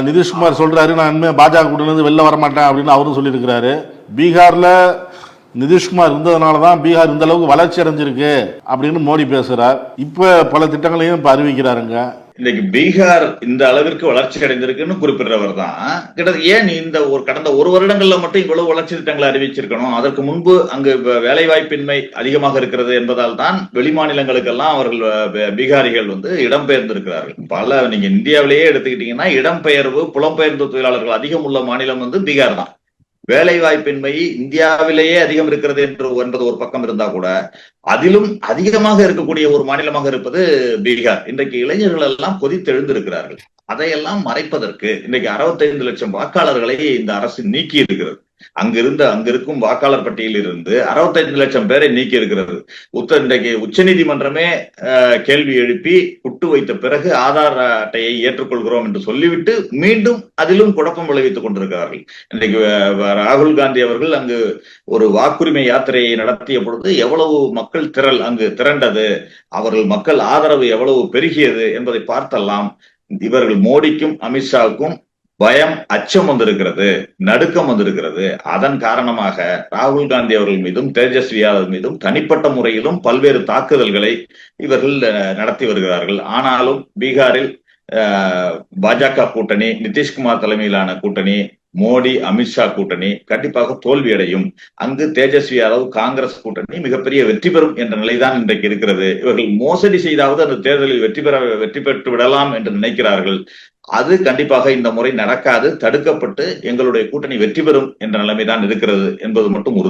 நிதிஷ்குமார் சொல்றாரு, நான் இனிமே பாஜக கூட்டணியில இருந்து வெளில வரமாட்டேன் அப்படின்னு அவரும் சொல்லியிருக்கிறாரு. பீகார்ல நிதிஷ்குமார் இருந்ததுனாலதான் பீகார் இந்த அளவுக்கு வளர்ச்சி அடைஞ்சிருக்கு அப்படின்னு மோடி பேசுறார். இப்ப பல திட்டங்களையும் இப்ப அறிவிக்கிறாருங்க. இன்னைக்கு பீகார் இந்த அளவிற்கு வளர்ச்சி அடைந்திருக்குன்னு குறிப்பிடுறவர் தான் கிட்டத்தட்ட ஏன் இந்த கடந்த ஒரு வருடங்கள்ல மட்டும் இவ்வளவு வளர்ச்சி திட்டங்களை அறிவிச்சிருக்கணும். அதற்கு முன்பு அங்கு வேலை வாய்ப்பின்மை அதிகமாக இருக்கிறது என்பதால் தான் வெளி மாநிலங்களுக்கெல்லாம் அவர்கள் பீகாரிகள் இடம்பெயர்ந்திருக்கிறார்கள். நீங்க இந்தியாவிலேயே எடுத்துக்கிட்டீங்கன்னா இடம்பெயர்வு புலம்பெயர்ந்த தொழிலாளர்கள் அதிகம் உள்ள மாநிலம் பீகார் தான். வேலை வாய்ப்பின்மை இந்தியாவிலேயே அதிகம் இருக்கிறது என்பது ஒரு பக்கம் இருந்தா கூட அதிலும் அதிகமாக இருக்கக்கூடிய ஒரு மாநிலமாக இருப்பது பீகார். இன்றைக்கு இளைஞர்கள் எல்லாம் கொதித்தெழுந்திருக்கிறார்கள். அதையெல்லாம் மறைப்பதற்கு இன்றைக்கு 65 லட்சம் வாக்காளர்களை இந்த அரசு நீக்கி இருக்கிறது. அங்கிருக்கும் வாக்காளர் பட்டியலில் இருந்து 65 லட்சம் பேரை நீக்கி இருக்கிறது. இன்றைக்கு உச்ச நீதிமன்றமே கேள்வி எழுப்பி குட்டு வைத்த பிறகு ஆதார் அட்டையை ஏற்றுக்கொள்கிறோம் என்று சொல்லிவிட்டு மீண்டும் அதிலும் குழப்பம் விளைவித்துக் கொண்டிருக்கிறார்கள். இன்றைக்கு ராகுல் காந்தி அவர்கள் அங்கு ஒரு வாக்குரிமை யாத்திரையை நடத்திய பொழுது எவ்வளவு மக்கள் திரள் அங்கு திரண்டது, மக்கள் ஆதரவு எவ்வளவு பெருகியது என்பதை பார்த்தெல்லாம் இவர்கள் மோடிக்கும் அமித்ஷாவுக்கும் பயம், அச்சம் வந்திருக்கிறது, நடுக்கம் வந்திருக்கிறது. அதன் காரணமாக ராகுல் காந்தி அவர்கள் மீதும் தேஜஸ்வி யாதவ் மீதும் தனிப்பட்ட முறையிலும் பல்வேறு தாக்குதல்களை இவர்கள் நடத்தி வருகிறார்கள். ஆனாலும் பீகாரில் பாஜக கூட்டணி, நிதிஷ்குமார் தலைமையிலான கூட்டணி, மோடி அமித்ஷா கூட்டணி கண்டிப்பாக தோல்வியடையும். அங்கு தேஜஸ்வி யாதவ் காங்கிரஸ் கூட்டணி மிகப்பெரிய வெற்றி பெறும் என்ற நிலைதான் இன்றைக்கு இருக்கிறது. இவர்கள் மோசடி செய்தாவது அந்த தேர்தலில் வெற்றி பெற்று விடலாம் என்று நினைக்கிறார்கள். அது கண்டிப்பாக இந்த முறை நடக்காது. தடுக்கப்பட்டு எங்களுடைய கூட்டணி வெற்றி பெறும் என்ற நிலைமைதான் இருக்கிறது என்பது மட்டும் உறுதி.